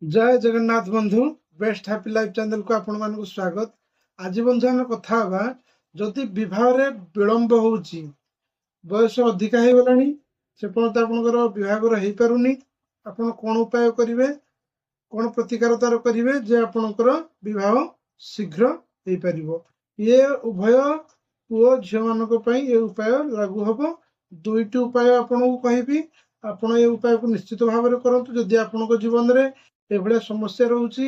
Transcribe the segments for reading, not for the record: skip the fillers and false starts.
जय जगन्नाथ बंधु best happy life channel को आपण मानक स्वागत। आज बंधु आम कथा हवा जदि विवाह विलंब होउची बयस अधिका हो गलानी से पर्यंत आपनकर विवाहर हो पारुनी आपण कौन उपाय करेंगे कौन प्रतिकार तार करेंगे जे आपनकर विवाह शीघ्र हो पार ये उभय पुओ झील मान ये उपाय लागू हम दुईटी उपाय आपन को कहबी आपण ये उपाय को निश्चित भाव में करंतु जदि आपण जीवन में एभलिया समस्या रोची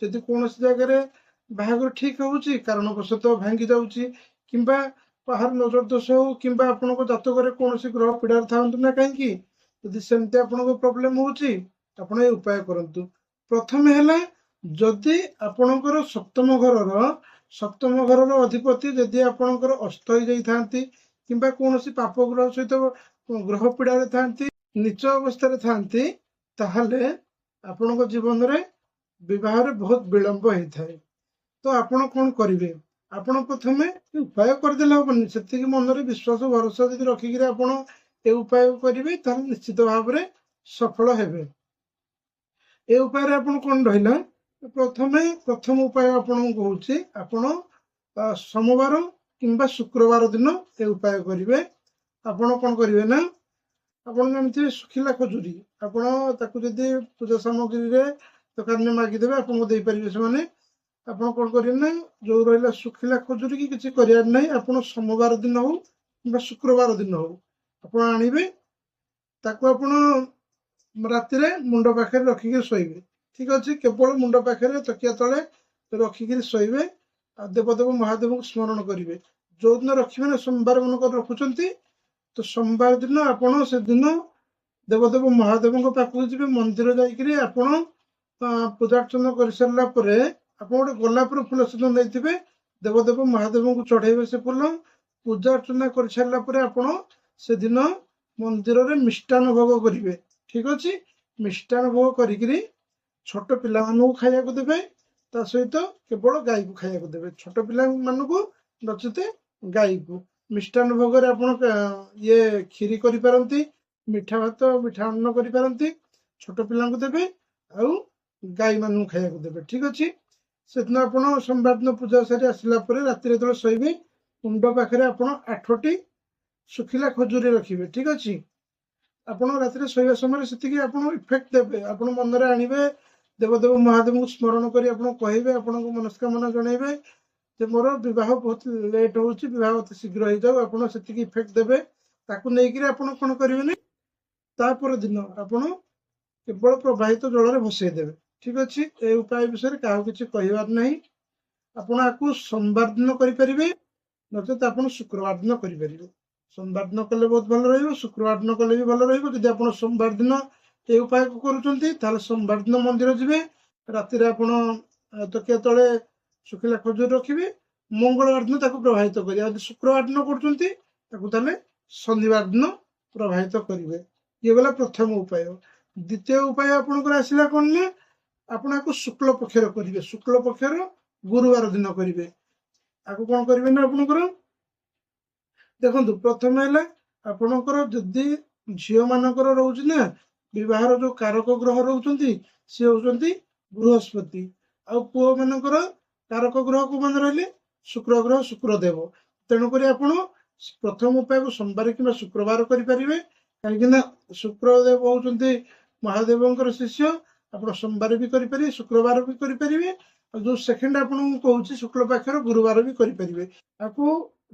जदि कौन जगह बाहागर ठीक होउची कारणवशतः भांगी जाउची किंबा बाहर नजर दोष हो किंबा आपण जातक कौन ग्रह पीड़ार था ना कहीं जदि सेमती आपन प्रोब्लेम होउची आपण ये उपाय करंतु। प्रथम है जदि आपणकर सप्तम घर अधिपति जदि आपणकर अस्त हो जाती किंबा कौन पाप ग्रह सहित ग्रह पीड़ार था नीच अवस्था था ताहले आपण जीवन में विवाह बहुत विलंब होता है। तो आपण कौन करेंगे आपण प्रथम उपाय करदे हेनी से मन में विश्वास भरोसा जब रखिक आपण ये उपाय करेंगे निश्चित भाव में सफल हेबे। ए उपाय आपण कौन रहा प्रथम उपाय आपण कहूँ आपण सोमवार किंबा शुक्रवार दिन ये उपाय करेंगे। आपण कौन करेंगे ना आपण जानते सुखिला खजुरी आपड़ जदि पूजा सामग्री दुकान में मागिदेवे आपको दे पारे से आपड़ कौन करेंगे ना जो रहा सुखिला खजुरी की किसी करार आप सोमवार दिन हो कि शुक्रवार दिन हो आप आणवे आप राति मुंड पाखे रखिक शोबे ठीक अच्छे केवल मुंड पाखे तकिया तले रखिक शोबे देवदेव महादेव को स्मरण करेंगे जो दिन रखिए ना सोमवार मन रखुंट तो सोमवार दिन आपण से दिन देवदेव महादेव पाखक जी मंदिर जाकर पूजा अर्चना कर सारा आप गोटे गोलाप फूल सहित नहीं देवदेव महादेव को चढ़ेबे से फूल पूजा अर्चना कर सारा आपण से दिन मंदिर में मिष्टान भोग करेंगे ठीक अच्छे मिष्टान भोग करी छोट पिला खाया देवे ता सहित केवल गाई को खाया देवे छोट पिला नचते गाई को मिष्टान भोग ये खीरी करी मिठा भात मिठा अन्न करी छोट पिला देवे आउ गाई मान खाया देवे ठीक अच्छे से दिन आप सोमवार दिन पूजा सारी आसला राति जो शोबे मुंड पाखे आप 8टी सुखिला खजुरी रखिए ठीक अच्छे आपड़ राति शोवा समय से आप इफेक्ट देवे आप मन में आणवे देवदेव महादेव को स्मरण कर कहे आपण को मनस्कामना जनइबे जे मोर विवाह बहुत लेट हो बहुत शीघ्र हो जाऊ आप इफेक्ट देवे ताकू नहीं आपड़ कौन करेंगे तापर दिन आपण केवल प्रवाहित जल में भसईदेवे ठीक अच्छे ये उपाय विषय क्या किसी कहबार ना आपको सोमवार दिन करेंगे नचेत आप शुक्रवार दिन करेंगे सोमवार दिन कले बहुत भल रही शुक्रवार दिन कले भी भल रही आप सोमवार दिन ये उपाय को करुँच सोमवार दिन मंदिर जी राति तकिया तले सुखिला खजुरी रखिए मंगलवार दिन प्रवाहित करेंगे शुक्रवार दिन कर शनिवार दिन प्रवाहित करेंगे ये गला प्रथम उपाय। द्वितीय उपाय आपंकर आसला कौन ना आपको शुक्ल पक्षर करेंगे शुक्ल पक्षर गुरुवार दिन करेंगे आपको कौन करेंगे ना आपंकर देखो प्रथम है आपंकर जदि झील मानकर रोच ना विवाहर जो कारक ग्रह रोचे सी होती बृहस्पति आ पुओ मानकर कारक ग्रह को मान रही शुक्र ग्रह शुक्रदेव तेणुक आप प्रथम उपाय को सोमवार कि शुक्रवार करेंगे कहीं शुक्रदेव होती महादेव शिष्य आप सोमवार भी करेंगे शुक्रवार भी करेंगे जो सेकेंड आपको कहूँ शुक्ल पाखर गुरुवार भी करेंगे आपको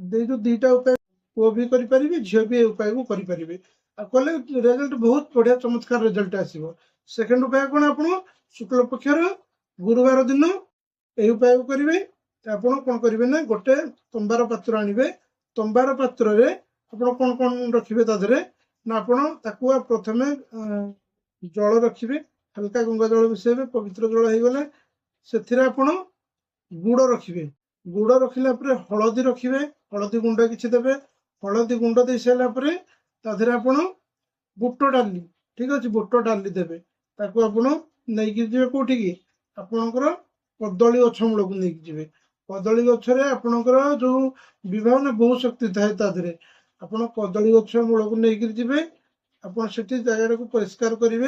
जो दुईटा उपाय पुओ भी करेंगे झील भी उपाय को करेंगे कले रिजल्ट बहुत बढ़िया चमत्कार रिजल्ट आसो। सेकेंड उपाय कौन आप शुक्ल पक्षर गुरुवार दिन यही उपाय करेंगे आपड़ कौन करेंगे ना गोटे तंबार पात्र आणवे तंबार पात्र आप कौन कौन रखिए तादे ना आपड़ प्रथम जल रखिए हल्का गंगा जल मिसेबे पवित्र जल हो गले से आपण गुड़ रखिए गुड़ रखिला हलदी रखिए हलदी गुंड किसी देवे हलदी गुंड दे सारापर तादे आप बुट डाली ठीक अच्छे बुट डाली देवे ताकू आप नहीं जी कौटी की आपणकर कदली गछ मूल को लेकिन जी कदली गचर आपणकर जो विवाह ने बहुत शक्ति थाए तादे आप कदली गछ मूल को लेकिन जी आप जगह को परिष्कार करेंगे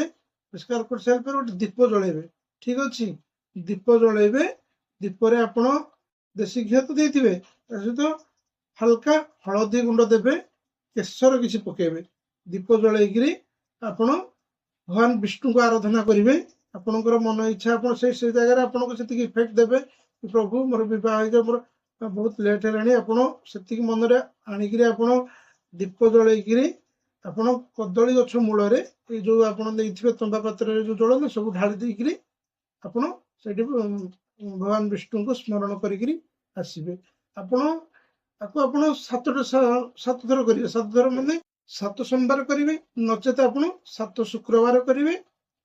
परिष्कार कर सारे गोटे दीप जलेबे ठीक अच्छे दीप जलैबे दीपरे आपण देशी घी तो देथिबे ता सहित हल्का हलदी गुंड देबे केशर किसी पकेबे दीप जलैकरी आपण भगवान विष्णु को आराधना करेंगे आपणकर मन इच्छा आप जगह आपको से इफेक्ट देवे प्रभु मोर बहुत मोर बहुत लेट है आपड़ी मन आणिक दीप जलैक आप कदली गछ मूल जो आप तंबा पात्र जो जल सब ढाली देकर आप भगवान विष्णु को स्मरण करसबे आपड़ सात थर करेंगे 7 थर माने 7 सोमवार करेंगे नचेत आप 7 शुक्रवार करेंगे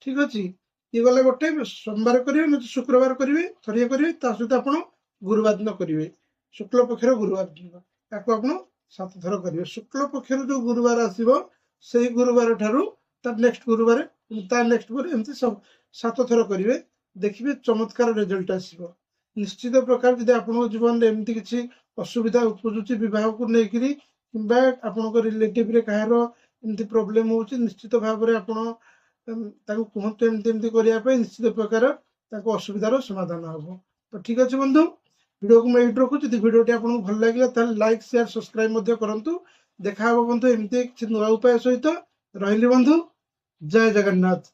ठीक अच्छे ये गला गोटे सोमवार करेंगे नचेत शुक्रवार करेंगे थरिया करेंगे सहित आप गुरुवार दिन करेंगे शुक्ल पक्षर गुरुवार दिन ताको आप 7 थर करेंगे शुक्ल पक्षर जो गुरुवार आसो से गुरुवार ठारू नेक्स्ट गुरुवार नेक्स्ट एमती सब 7 थर करेंगे देखिए चमत्कार रिजल्ट आसो निश्चित प्रकार जब आप जीवन में एमती किसी असुविधा उपजुची बह को लेकर कि आपण रिलेटिव कहार एमती प्रोब्लेम हो निश्चित भाव में आप कहतु एमती करने निश्चित प्रकार असुविधार समाधान हम तो ठीक अच्छे बंधु वीडियो को मैं ये रखुच्छी यदि वीडियो आपको भल लगे लाइक शेयर सब्सक्राइब करूँ देखा बंधु एमती किसी नुआ उपाय सहित रही बंधु जय जगन्नाथ।